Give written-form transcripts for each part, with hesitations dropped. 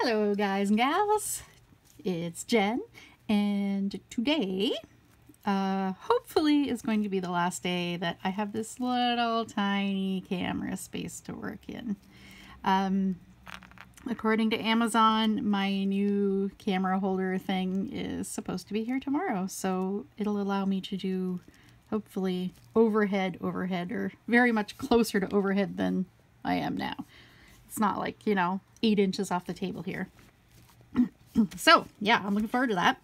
Hello guys and gals, it's Jen, and today hopefully is going to be the last day that I have this little tiny camera space to work in. According to Amazon, my new camera holder thing is supposed to be here tomorrow, so it'll allow me to do hopefully overhead, or very much closer to overhead than I am now. It's not like, you know, 8 inches off the table here. So yeah, I'm looking forward to that.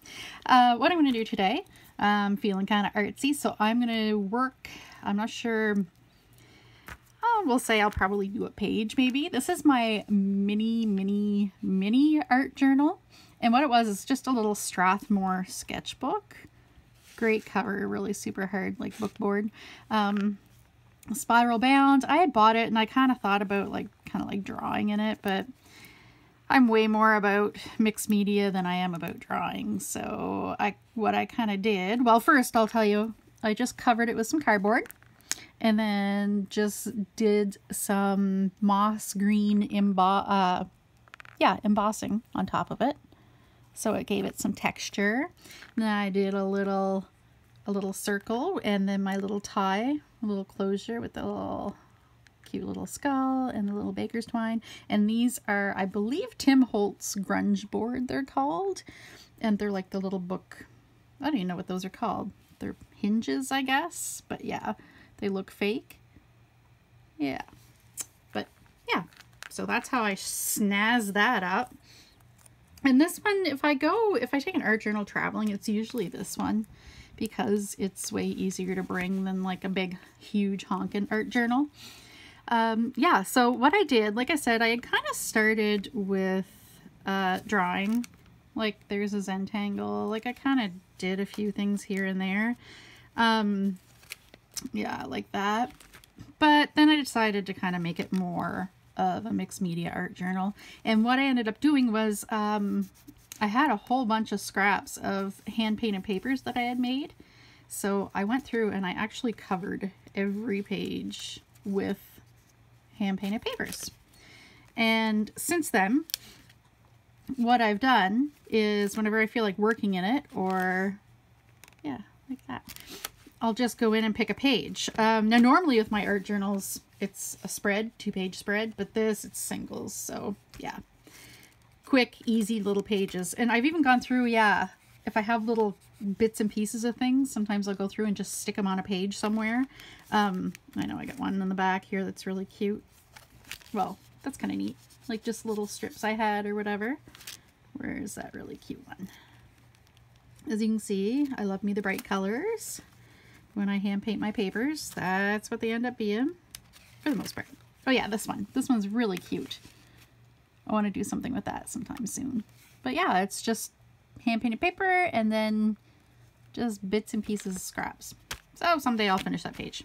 What I'm going to do today, I'm feeling kind of artsy, so I'm going to work, I'm not sure, we'll say I'll probably do a page maybe. This is my mini art journal, and what it was is just a little Strathmore sketchbook. Great cover, really super hard, like book board. Spiral bound. I had bought it and I kind of thought about kind of drawing in it, but I'm way more about mixed media than I am about drawing. So what I kind of did, well, first I'll tell you, I just covered it with some cardboard and then just did some moss green embossing on top of it. So it gave it some texture. And then I did a little circle, and then my little tie, a little closure with the little cute little skull and the little baker's twine. And these are, I believe, Tim Holtz grunge board they're called, and they're like the little book, I don't even know what those are called. They're hinges, I guess, but yeah, they look fake. Yeah, but yeah, so that's how I snazz that up. And this one, if I take an art journal traveling, it's usually this one, because it's way easier to bring than like a big, huge honkin' art journal. Yeah, so what I did, like I said, I had kind of started with drawing. Like there's a Zentangle, like I kind of did a few things here and there. Yeah, like that. But then I decided to kind of make it more of a mixed media art journal. And what I ended up doing was I had a whole bunch of scraps of hand painted papers that I had made. So I went through and I actually covered every page with hand painted papers. And since then, what I've done is whenever I feel like working in it, or yeah, like that, I'll just go in and pick a page. Now normally with my art journals, it's a spread, 2-page spread, but this, it's singles. So yeah, quick, easy little pages. And I've even gone through, yeah, if I have little bits and pieces of things, sometimes I'll go through and just stick them on a page somewhere. I know I got one in the back here that's really cute. Well, that's kind of neat. Like just little strips I had or whatever. Where is that really cute one? As you can see, I love me the bright colors. When I hand paint my papers, that's what they end up being for the most part. Oh yeah, this one. This one's really cute. I want to do something with that sometime soon. But yeah, it's just hand painted paper and then just bits and pieces of scraps. So someday I'll finish that page.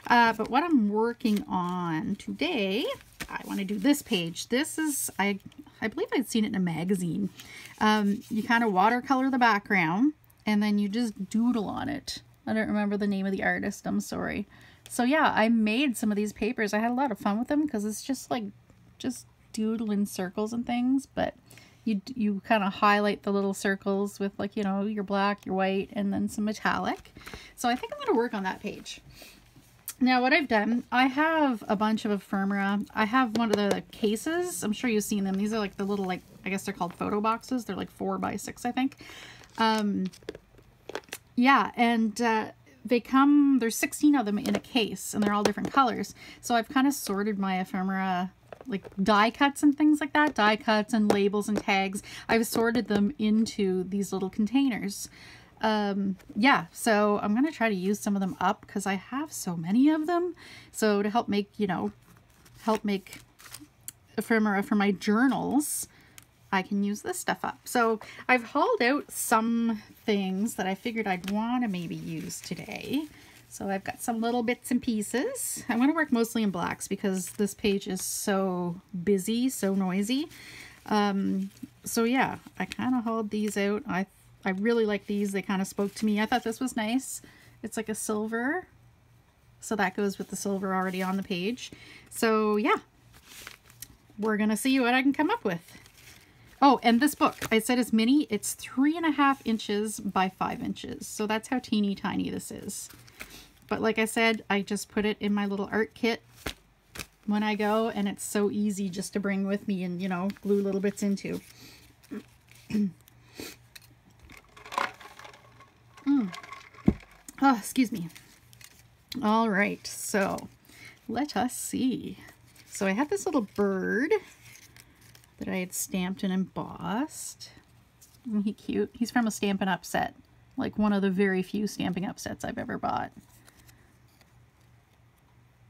But what I'm working on today, I want to do this page. This is, I believe I'd seen it in a magazine. You kind of watercolor the background and then you just doodle on it. I don't remember the name of the artist, I'm sorry. So yeah, I made some of these papers. I had a lot of fun with them because it's just like, just doodle in circles and things, but you kind of highlight the little circles with, like, you know, your black, your white, and then some metallic. So I think I'm going to work on that page. Now what I've done, I have a bunch of ephemera. I have one of the cases. I'm sure you've seen them. These are like the little, like, I guess they're called photo boxes. They're like 4 by 6, I think. Yeah, and there's 16 of them in a case, and they're all different colors. So I've kind of sorted my ephemera, like die cuts and things like that, die cuts and labels and tags. I've sorted them into these little containers. Yeah, so I'm going to try to use some of them up because I have so many of them. So to help make, you know, ephemera for my journals, I can use this stuff up. So I've hauled out some things that I figured I'd want to maybe use today. So I've got some little bits and pieces. I want to work mostly in blacks because this page is so busy, so noisy. So yeah, I kind of hauled these out. I really like these. They kind of spoke to me. I thought this was nice. It's like a silver. So that goes with the silver already on the page. So yeah, we're going to see what I can come up with. Oh, and this book, I said it's mini. It's 3.5 inches by 5 inches. So that's how teeny tiny this is. But like I said, I just put it in my little art kit when I go, and it's so easy just to bring with me and, you know, glue little bits into. Oh, excuse me. All right, so let us see. So I had this little bird that I had stamped and embossed. Isn't he cute? He's from a Stampin' Up set, like one of the very few Stampin' Up sets I've ever bought.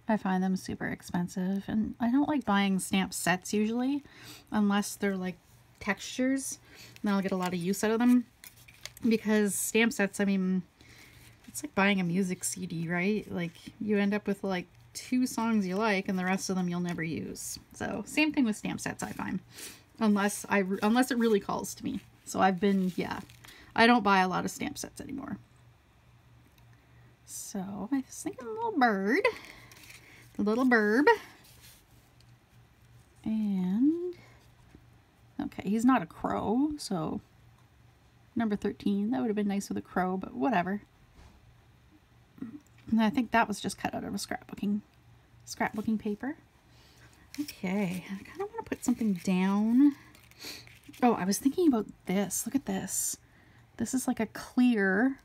I find them super expensive, and I don't like buying stamp sets usually, unless they're like textures, and I'll get a lot of use out of them. Because stamp sets, I mean, it's like buying a music CD, right? Like, you end up with like 2 songs you like, and the rest of them you'll never use. So, same thing with stamp sets, I find. Unless it really calls to me. So I've been, yeah, I don't buy a lot of stamp sets anymore. So, I was thinking a little bird. The little burb. And, okay, he's not a crow, so number 13, that would have been nice with a crow, but whatever. And I think that was just cut out of a scrapbooking paper. Okay, I kind of want to put something down. Oh, I was thinking about this. Look at this. This is like a clear.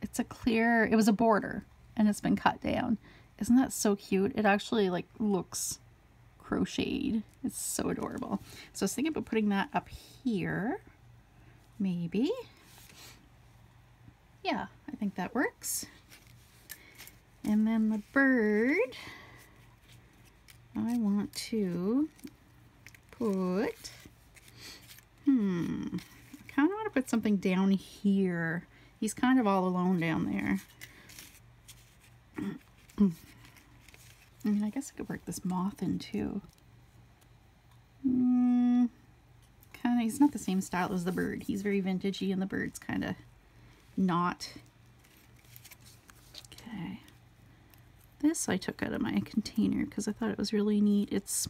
It's a clear, it was a border, and it's been cut down. Isn't that so cute? It actually like looks crocheted. It's so adorable. So I was thinking about putting that up here, maybe. Yeah, I think that works. And then the bird, I want to put, I kind of want to put something down here. He's kind of all alone down there. I mean, I guess I could work this moth in too. Kind of, he's not the same style as the bird. He's very vintagey, and the bird's kind of not. Okay. This I took out of my container because I thought it was really neat. It's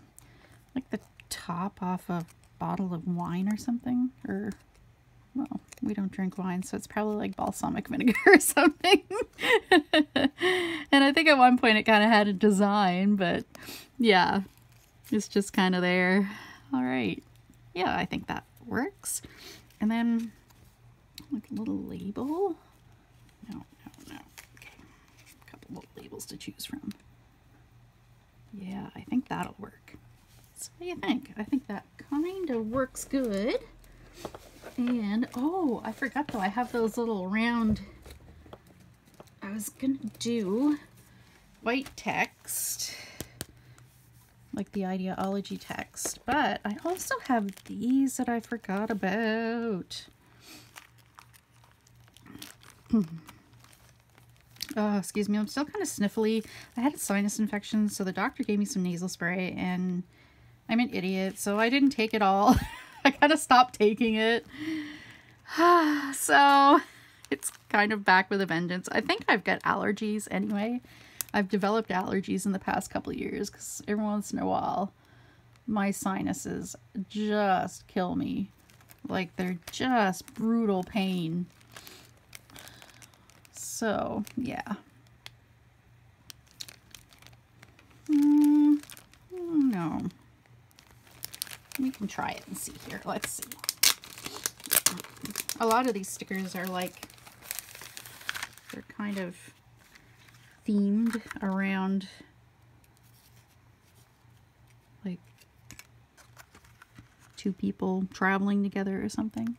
like the top off a bottle of wine or something. Or, well, we don't drink wine, so it's probably like balsamic vinegar or something. And I think at one point it kind of had a design, but yeah, it's just kind of there. All right. Yeah, I think that works. And then like a little label. No. Okay. A couple little labels to choose from. Yeah, I think that'll work. So what do you think? I think that kind of works good. And, oh, I forgot though, I have those little round, I was gonna do white text, like the ideology text, but I also have these that I forgot about. Oh, excuse me, I'm still kind of sniffly. I had a sinus infection, so the doctor gave me some nasal spray, and I'm an idiot, so I didn't take it all. I kind of stopped taking it. So it's kind of back with a vengeance. I think I've got allergies anyway. I've developed allergies in the past couple of years because every once in a while my sinuses just kill me. Like, they're just brutal pain. So, yeah. No. We can try it and see here. Let's see. A lot of these stickers are like, they're kind of themed around like 2 people traveling together or something.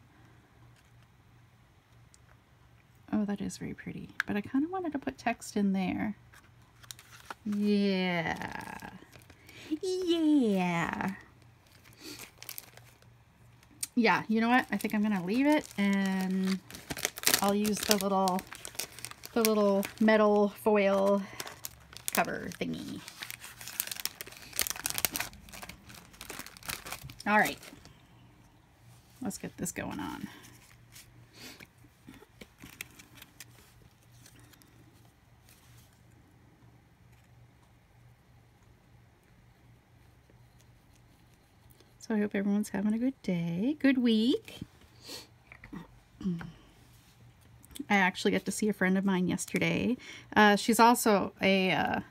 Oh, that is very pretty. But I kind of wanted to put text in there. Yeah. Yeah. Yeah, you know what? I think I'm gonna leave it, and I'll use the little metal foil cover thingy. All right, let's get this going on. So I hope everyone's having a good day, good week. I actually got to see a friend of mine yesterday. She's also a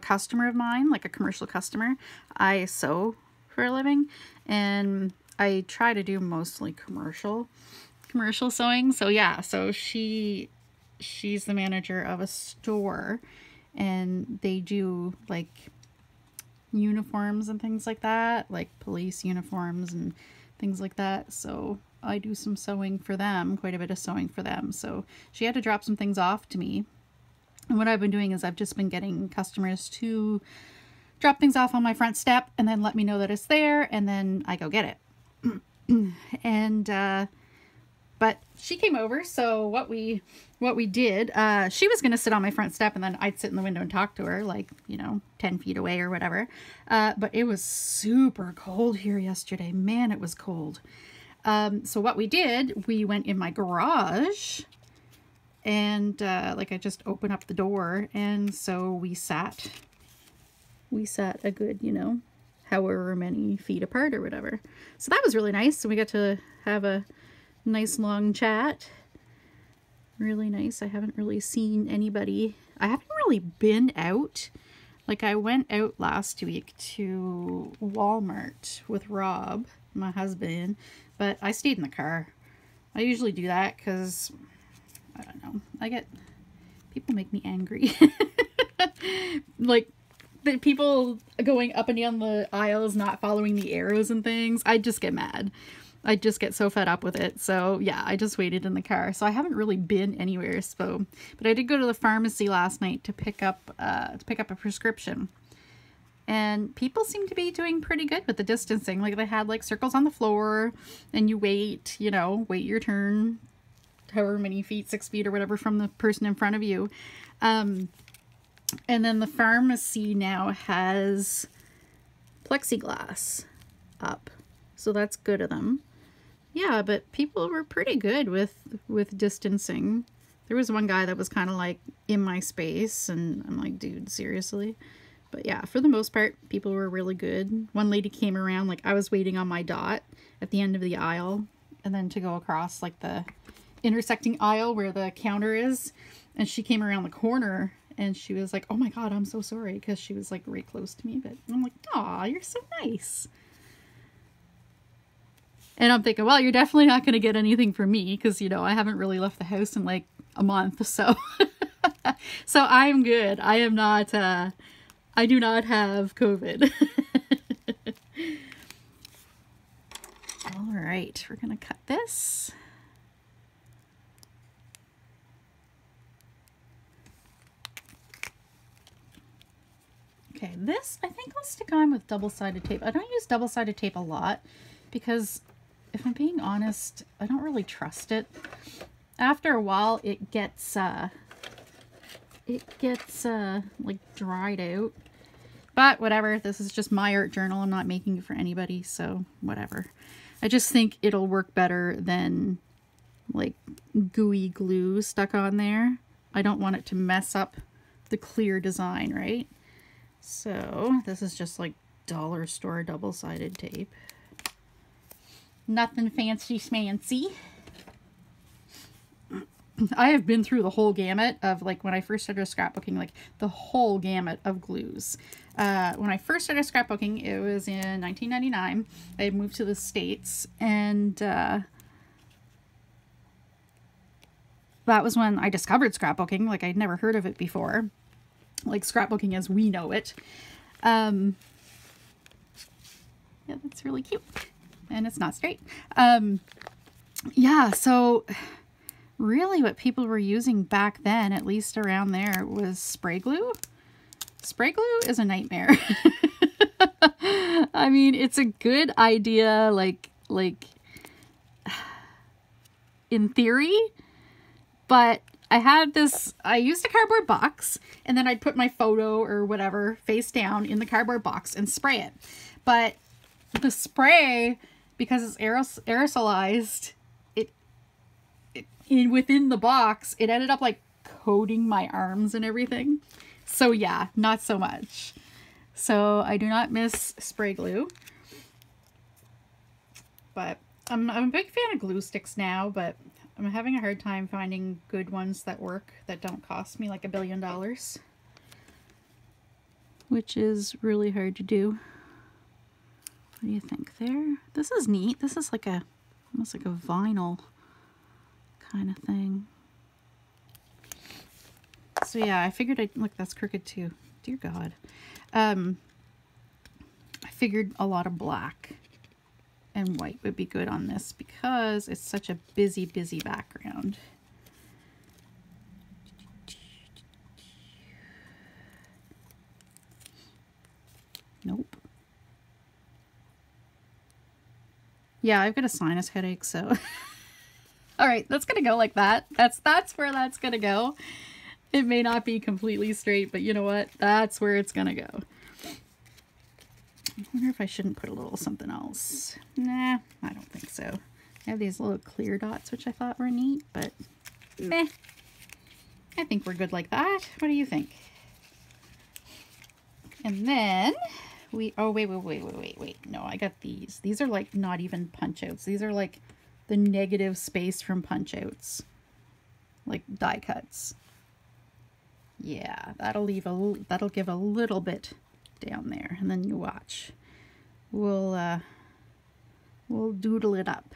customer of mine, like a commercial customer. I sew for a living, and I try to do mostly commercial sewing. So yeah, so she's the manager of a store, and they do like uniforms and things like that, like police uniforms and things like that. So I do some sewing for them, quite a bit of sewing for them. So she had to drop some things off to me. And what I've been doing is I've just been getting customers to drop things off on my front step and then let me know that it's there, and then I go get it. And but she came over, so what we did, she was gonna sit on my front step and then I'd sit in the window and talk to her, like, you know, 10 feet away or whatever. But it was super cold here yesterday. Man, it was cold. So what we did, we went in my garage, and like I just opened up the door, and so we sat a good, you know, however many feet apart or whatever. So that was really nice. So we got to have a nice long chat. Really nice. I haven't really seen anybody. I haven't really been out. Like, I went out last week to Walmart with Rob, my husband, but I stayed in the car. I usually do that because, I don't know, people make me angry. Like, the people going up and down the aisles, not following the arrows and things, I just get mad. I just get so fed up with it. So yeah, I just waited in the car. So I haven't really been anywhere. So, but I did go to the pharmacy last night to pick up a prescription. And people seem to be doing pretty good with the distancing. Like, they had like circles on the floor, and you wait, you know, wait your turn, however many feet, 6 feet or whatever from the person in front of you. And then the pharmacy now has plexiglass up. So that's good of them. Yeah, but people were pretty good with distancing. There was one guy that was kind of like in my space, and I'm like, dude, seriously? But yeah, for the most part, people were really good. One lady came around, like, I was waiting on my dot at the end of the aisle, and then to go across like the intersecting aisle where the counter is, and she came around the corner, and she was like, oh my God, I'm so sorry, because she was like right close to me. But I'm like, aw, you're so nice. And I'm thinking, well, you're definitely not going to get anything from me because, you know, I haven't really left the house in like a month. So, so I'm good. I am not, I do not have COVID. All right, we're going to cut this. Okay, this I think I'll stick on with double-sided tape. I don't use double-sided tape a lot because, if I'm being honest, I don't really trust it. After a while, it gets like dried out. But whatever, this is just my art journal. I'm not making it for anybody, so whatever. I just think it'll work better than like gooey glue stuck on there. I don't want it to mess up the clear design, right? So this is just like dollar store double-sided tape. Nothing fancy schmancy. I have been through the whole gamut of, like, when I first started scrapbooking, like the whole gamut of glues. When I first started scrapbooking, it was in 1999. I had moved to the States, and that was when I discovered scrapbooking. Like, I'd never heard of it before. Like, scrapbooking as we know it. Yeah, that's really cute. And it's not straight. Yeah, so really what people were using back then, at least around there, was spray glue. Spray glue is a nightmare. I mean, it's a good idea, like in theory, but I used a cardboard box, and then I'd put my photo or whatever face down in the cardboard box and spray it. But the spray, because it's aerosolized, within the box, it ended up like coating my arms and everything. So yeah, not so much. So I do not miss spray glue. But I'm a big fan of glue sticks now, but I'm having a hard time finding good ones that work that don't cost me like $1 billion. Which is really hard to do. What do you think there? This is neat. This is like almost like a vinyl kind of thing. So yeah, I figured look, that's crooked too. Dear God. I figured a lot of black and white would be good on this because it's such a busy background. Nope. Yeah, I've got a sinus headache, so all right, that's gonna go like that. That's where that's gonna go. It may not be completely straight, but you know what? That's where it's gonna go. I wonder if I shouldn't put a little something else. Nah, I don't think so. I have these little clear dots, which I thought were neat, but meh. I think we're good like that. What do you think? And then oh, wait. No, I got these. These are like not even punch outs. These are like the negative space from punch outs. Like die cuts. Yeah, that'll give a little bit down there, and then you watch. We'll doodle it up.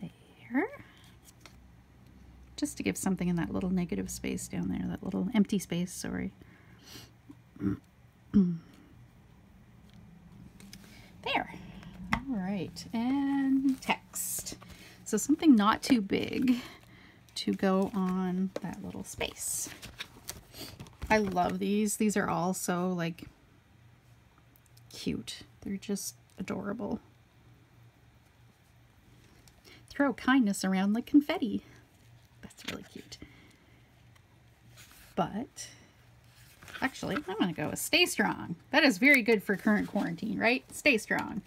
There. Just to give something in that little negative space down there, that little empty space, sorry. There. All right, and text. So something not too big to go on that little space. I love these. These are all so like cute. They're just adorable. Throw kindness around like confetti. That's really cute. But actually, I'm going to go with stay strong. That is very good for current quarantine, right? Stay strong.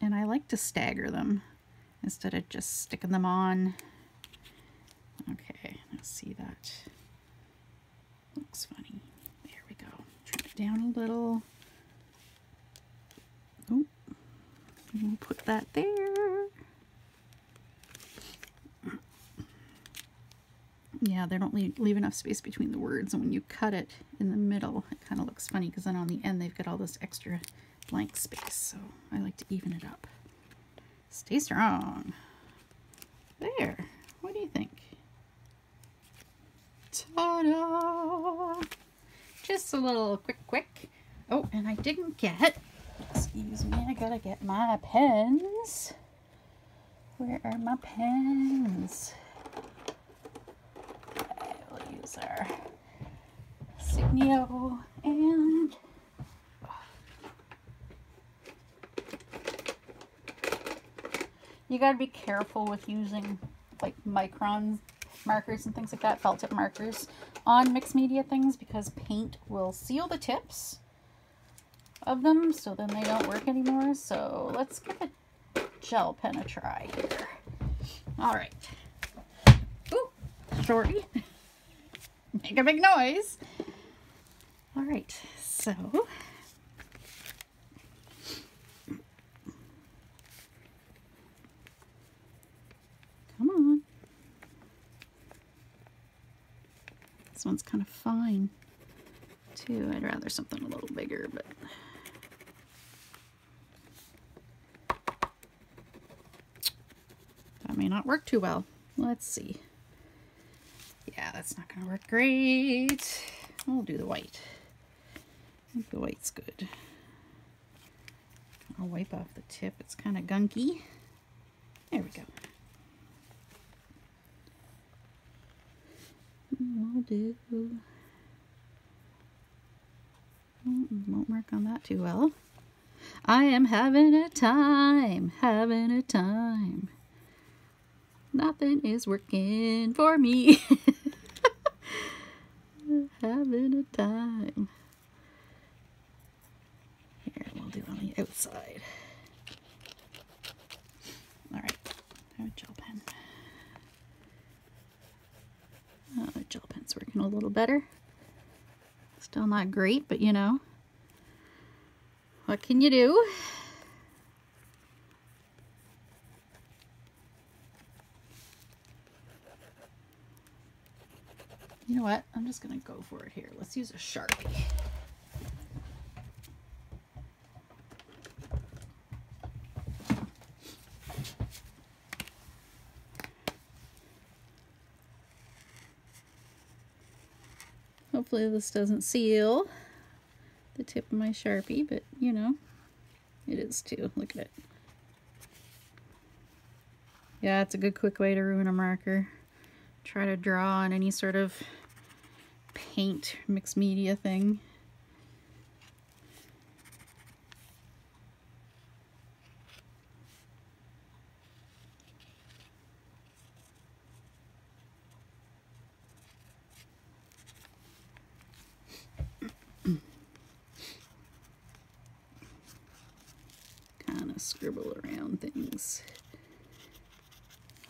And I like to stagger them instead of just sticking them on. Okay, let's see that. Looks funny. There we go. Trim it down a little. Oh, we'll put that there. Yeah, they don't leave enough space between the words, and when you cut it in the middle, it kind of looks funny because then on the end they've got all this extra blank space, so I like to even it up. Stay strong. There. What do you think? Ta-da! Just a little quick. Oh, and I didn't get, excuse me, I gotta get my pens. Where are my pens? We'll use our Signio and you gotta be careful with using like micron markers and things like that, felt tip markers on mixed media things, because paint will seal the tips of them, so then they don't work anymore. So let's give a gel pen a try here. All right. Ooh, shorty. Make a big noise. All right, so come on. This one's kind of fine too. I'd rather something a little bigger, but that may not work too well. Let's see. Yeah, that's not going to work great. We'll do the white. I think the white's good. I'll wipe off the tip. It's kind of gunky. There we go. Will do. Won't work on that too well. I am having a time, Nothing is working for me. Having a time. Here, we'll do on the outside. All right, I have a gel pen. The gel pen's working a little better. Still not great, but you know. what can you do? You know what? I'm just going to go for it here. Let's use a Sharpie. Hopefully this doesn't seal the tip of my Sharpie, but you know, it is too. Look at it. Yeah, it's a good quick way to ruin a marker. Try to draw on any sort of paint mixed media thing. Kind of scribble around things.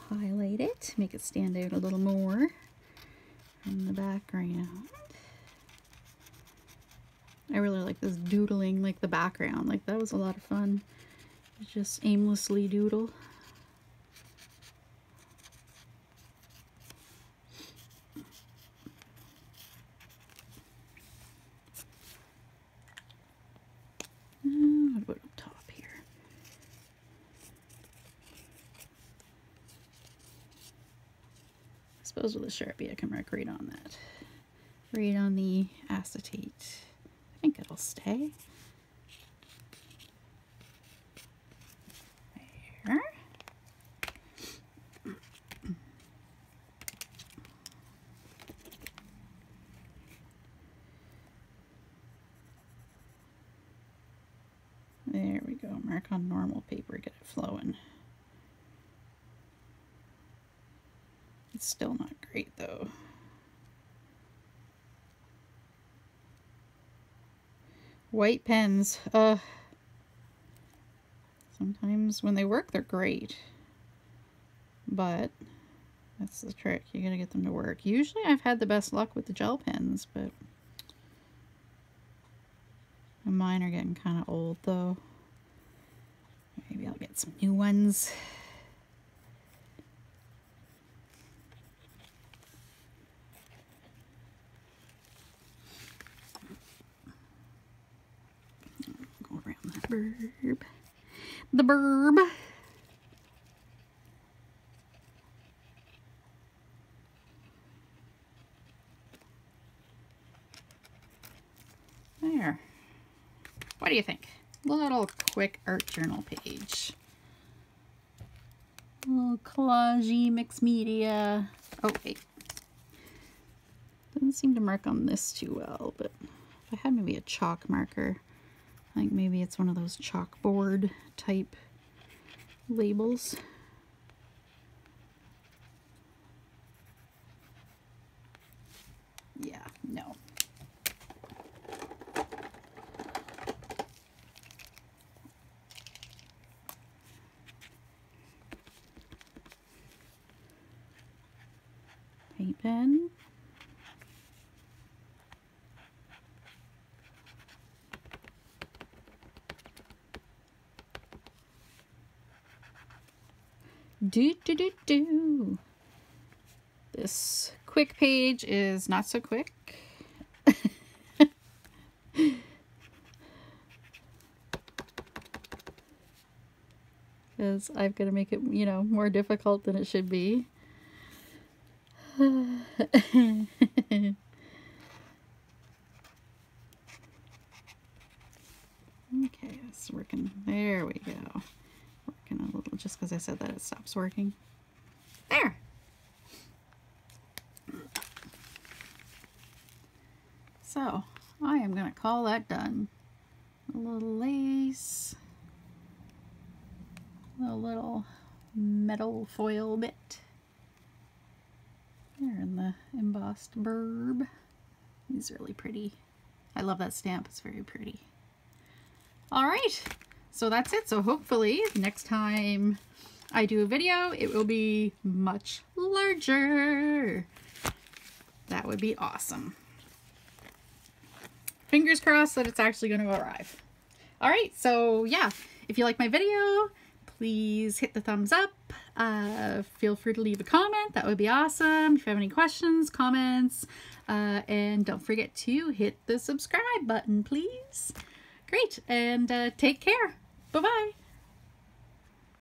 Highlight it, make it stand out a little more from the background. I really like this doodling, like the background. Like that was a lot of fun. Just aimlessly doodle. What about up top here? I suppose with a Sharpie I can mark right on that. Right on the acetate. I think it'll stay. There. There we go. Mark on normal paper, get it flowing. It's still not great though. White pens. Sometimes when they work, they're great. But that's the trick. You gotta get them to work. Usually I've had the best luck with the gel pens, but mine are getting kind of old though. Maybe I'll get some new ones. Go around that burb. The burb. There. What do you think? Little quick art journal page. Little collage mixed media. Oh wait. Doesn't seem to mark on this too well, but if I had maybe a chalk marker, I think maybe it's one of those chalkboard type labels. Yeah, no. Paint pen. Do. This quick page is not so quick. Because I've got to make it, you know, more difficult than it should be. Okay, it's working. There we go. Working a little, just because I said that it stops working. There. So I am going to call that done. A little lace, a little metal foil bit. There in the embossed burb. He's really pretty. I love that stamp. It's very pretty. All right, so that's it. So hopefully next time I do a video, it will be much larger. That would be awesome. Fingers crossed that it's actually going to arrive. All right, so yeah, if you like my video, please hit the thumbs up. Feel free to leave a comment. That would be awesome. If you have any questions, comments, and don't forget to hit the subscribe button, please. Great, and take care. Bye-bye.